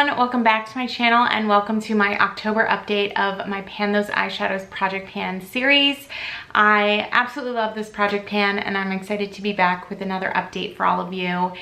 everyone, welcome back to my channel and welcome to my October update of my Pan Those Eyeshadows Project Pan series. I absolutely love this project pan and I'm excited to be back with another update for all of you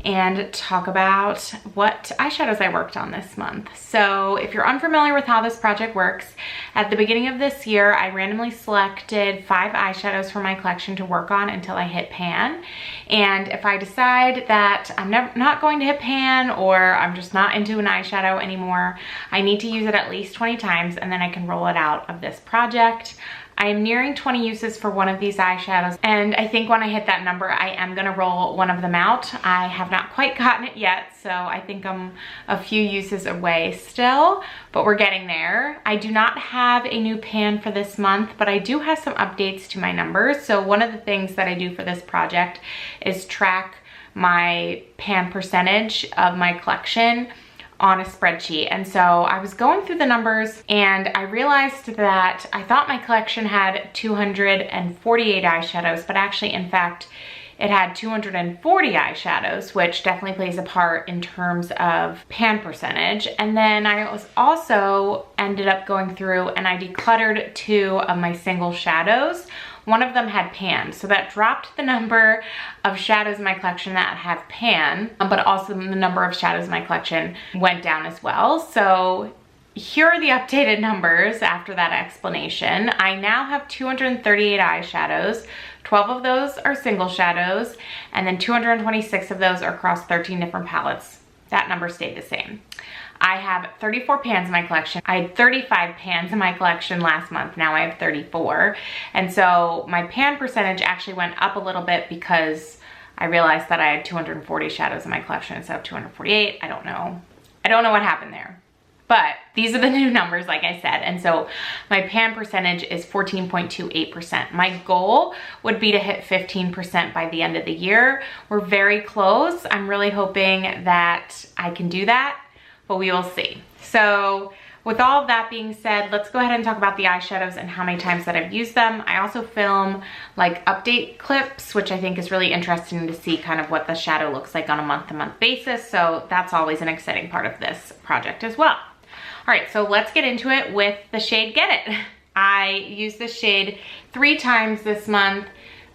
and talk about what eyeshadows I worked on this month. So if you're unfamiliar with how this project works, at the beginning of this year I randomly selected 5 eyeshadows for my collection to work on until I hit pan. And if I decide that I'm not going to hit pan or I'm just not into an eyeshadow anymore, I need to use it at least 20 times and then I can roll it out of this project. I am nearing 20 uses for one of these eyeshadows, and I think when I hit that number, I am gonna roll one of them out. I have not quite gotten it yet, so I think I'm a few uses away still, but we're getting there. I do not have a new pan for this month, but I do have some updates to my numbers. So one of the things that I do for this project is track my pan percentage of my collection on a spreadsheet. And so I was going through the numbers and I realized that I thought my collection had 248 eyeshadows, but actually in fact it had 240 eyeshadows, which definitely plays a part in terms of pan percentage. And then I was also ended up going through and I decluttered 2 of my single shadows. One of them had pan, so that dropped the number of shadows in my collection that have pan, but also the number of shadows in my collection went down as well. So here are the updated numbers after that explanation. I now have 238 eyeshadows. 12 of those are single shadows, and then 226 of those are across 13 different palettes. That number stayed the same. I have 34 pans in my collection. I had 35 pans in my collection last month. Now I have 34. And so my pan percentage actually went up a little bit because I realized that I had 240 shadows in my collection instead of 248. I don't know. I don't know what happened there. But these are the new numbers, like I said. And so my pan percentage is 14.28%. My goal would be to hit 15% by the end of the year. We're very close. I'm really hoping that I can do that, but we will see. So with all of that being said, let's go ahead and talk about the eyeshadows and how many times that I've used them. I also film like update clips, which I think is really interesting to see kind of what the shadow looks like on a month-to-month basis. So that's always an exciting part of this project as well. All right, so let's get into it with the shade Get It. I used this shade 3 times this month.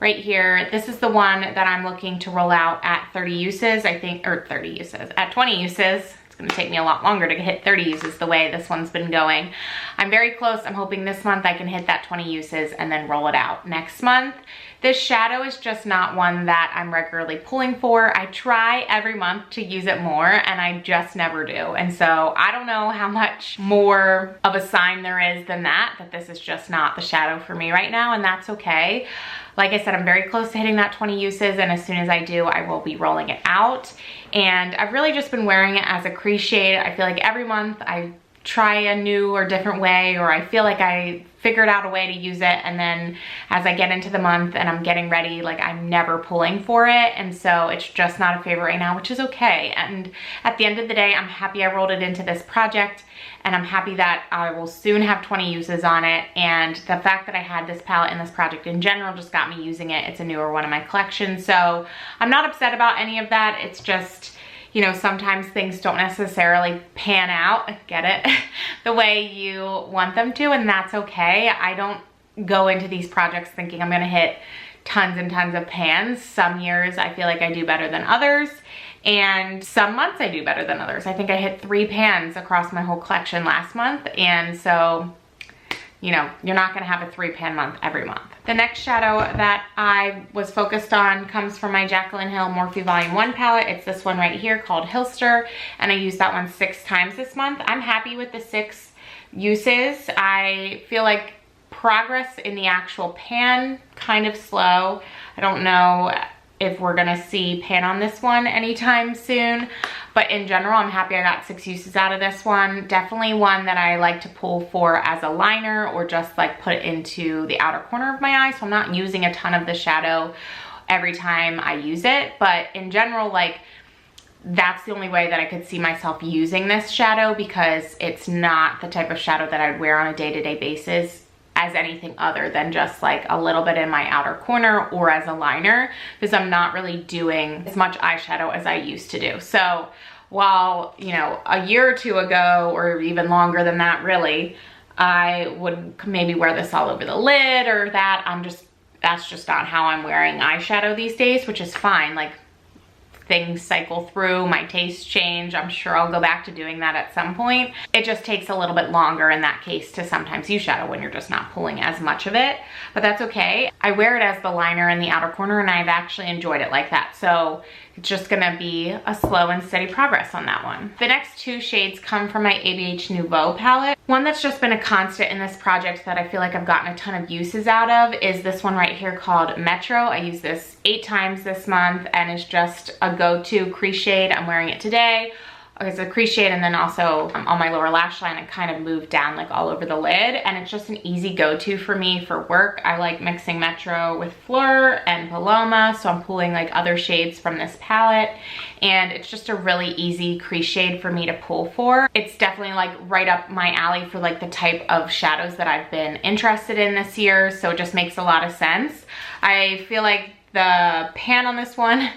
Right here, this is the one that I'm looking to roll out at 30 uses, I think, or 30 uses, at 20 uses. It's gonna take me a lot longer to hit 30 uses the way this one's been going. I'm very close. I'm hoping this month I can hit that 20 uses and then roll it out. Next month, this shadow is just not one that I'm regularly pulling for. I try every month to use it more and I just never do. And so I don't know how much more of a sign there is than that this is just not the shadow for me right now, and that's okay. Like I said, I'm very close to hitting that 20 uses, and as soon as I do, I will be rolling it out. And I've really just been wearing it as a crease shade. I feel like every month I try a new or different way, or I feel like I figured out a way to use it, and then as I get into the month and I'm getting ready, like I'm never pulling for it, and so it's just not a favorite right now, which is okay. And at the end of the day, I'm happy I rolled it into this project, and I'm happy that I will soon have 20 uses on it, and the fact that I had this palette in this project in general just got me using it. It's a newer one in my collection, so I'm not upset about any of that. It's just, you know, sometimes things don't necessarily pan out, get it, the way you want them to, and that's okay. I don't go into these projects thinking I'm gonna hit tons and tons of pans. Some years I feel like I do better than others, and some months I do better than others. I think I hit 3 pans across my whole collection last month, and so, you know, you're not gonna have a 3-pan month every month. The next shadow that I was focused on comes from my Jaclyn Hill Morphe Volume 1 palette. It's this one right here called Hillster, and I used that one 6 times this month. I'm happy with the 6 uses. I feel like progress in the actual pan kind of slow. I don't know if we're gonna see pan on this one anytime soon, but in general, I'm happy I got 6 uses out of this one. Definitely one that I like to pull for as a liner or just like put into the outer corner of my eye, so I'm not using a ton of the shadow every time I use it, but in general, like, that's the only way that I could see myself using this shadow, because it's not the type of shadow that I'd wear on a day-to-day basis as anything other than just like a little bit in my outer corner or as a liner, because I'm not really doing as much eyeshadow as I used to do. So while, you know, a year or two ago, or even longer than that really, I would maybe wear this all over the lid or that. That's just not how I'm wearing eyeshadow these days, which is fine. Like, things cycle through, my tastes change. I'm sure I'll go back to doing that at some point. It just takes a little bit longer in that case to sometimes use shadow when you're just not pulling as much of it, but that's okay. I wear it as the liner in the outer corner and I've actually enjoyed it like that. So it's just gonna be a slow and steady progress on that one. The next two shades come from my ABH Nouveau palette. One that's just been a constant in this project that I feel like I've gotten a ton of uses out of is this one right here called Metro. I use this 8 times this month and it's just a go-to crease shade. I'm wearing it today. It's a crease shade, and then also on my lower lash line, it kind of moved down like all over the lid, and it's just an easy go-to for me for work. I like mixing Metro with Fleur and Paloma, so I'm pulling like other shades from this palette, and it's just a really easy crease shade for me to pull for. It's definitely like right up my alley for like the type of shadows that I've been interested in this year, so it just makes a lot of sense. I feel like the pan on this one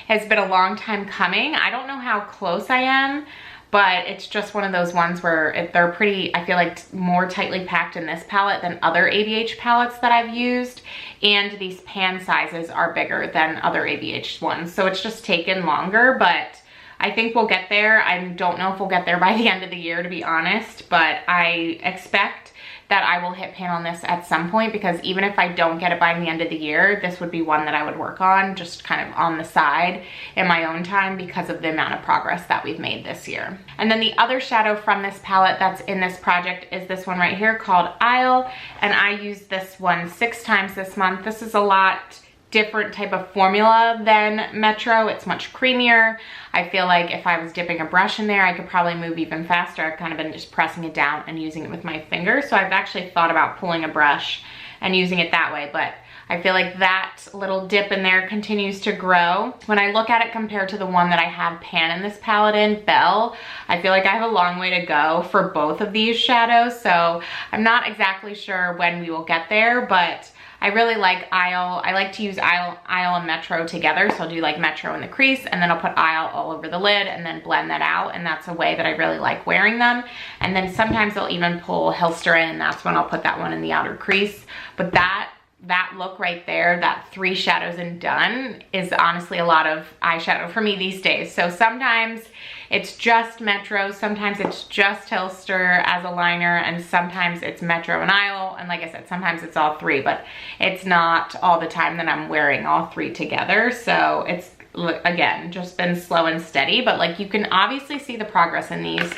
has been a long time coming. I don't know how close I am, but it's just one of those ones where they're pretty, I feel like, more tightly packed in this palette than other ABH palettes that I've used, and these pan sizes are bigger than other ABH ones, so it's just taken longer, but I think we'll get there. I don't know if we'll get there by the end of the year, to be honest, but I expect that I will hit pan on this at some point, because even if I don't get it by the end of the year, this would be one that I would work on just kind of on the side in my own time because of the amount of progress that we've made this year. And then the other shadow from this palette that's in this project is this one right here called Isle, and I used this one 6 times this month. This is a lot different type of formula than Metro. It's much creamier. I feel like if I was dipping a brush in there, I could probably move even faster. I've kind of been just pressing it down and using it with my fingers. So I've actually thought about pulling a brush and using it that way, but I feel like that little dip in there continues to grow. When I look at it compared to the one that I have pan in this palette in, Belle, I feel like I have a long way to go for both of these shadows. So I'm not exactly sure when we will get there, but I really like Isle. I like to use Isle and Metro together. So I'll do like Metro in the crease, and then I'll put Isle all over the lid and then blend that out. And that's a way that I really like wearing them. And then sometimes I'll even pull Hilster in, and that's when I'll put that one in the outer crease. But that look right there, that 3 shadows and done, is honestly a lot of eyeshadow for me these days. So sometimes it's just Metro, sometimes it's just Hilster as a liner, and sometimes it's Metro and Isle, and like I said, sometimes it's all 3, but it's not all the time that I'm wearing all 3 together. So it's, again, just been slow and steady, but like you can obviously see the progress in these.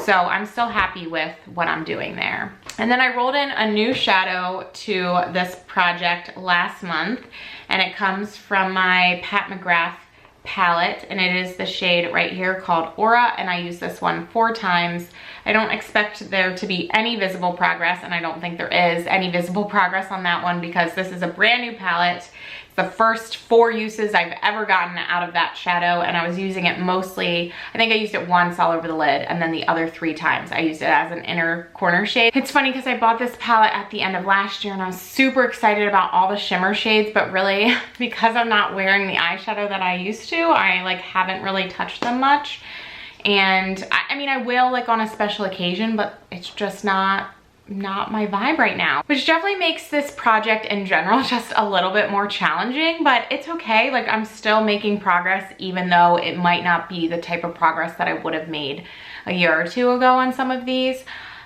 So I'm still happy with what I'm doing there. And then I rolled in a new shadow to this project last month, and it comes from my Pat McGrath palette, and it is the shade right here called Aura, and I use this one 4 times. I don't expect there to be any visible progress, and I don't think there is any visible progress on that one because this is a brand new palette. The first 4 uses I've ever gotten out of that shadow, and I was using it mostly, I think I used it once all over the lid, and then the other 3 times I used it as an inner corner shade. It's funny because I bought this palette at the end of last year and I was super excited about all the shimmer shades, but really because I'm not wearing the eyeshadow that I used to, I like haven't really touched them much. And I mean, I will like on a special occasion, but it's just not my vibe right now, which definitely makes this project in general just a little bit more challenging, but it's okay. Like, I'm still making progress, even though it might not be the type of progress that I would have made a year or 2 ago on some of these.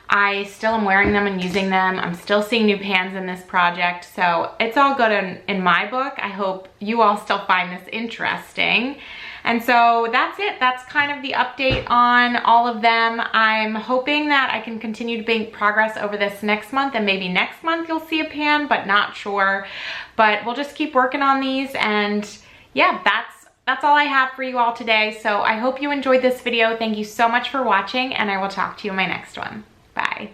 I still am wearing them and using them. I'm still seeing new pans in this project, so it's all good in my book. I hope you all still find this interesting. And so that's it. That's kind of the update on all of them. I'm hoping that I can continue to make progress over this next month, and maybe next month you'll see a pan, but not sure. But we'll just keep working on these, and yeah, that's all I have for you all today. So I hope you enjoyed this video. Thank you so much for watching, and I will talk to you in my next one. Bye.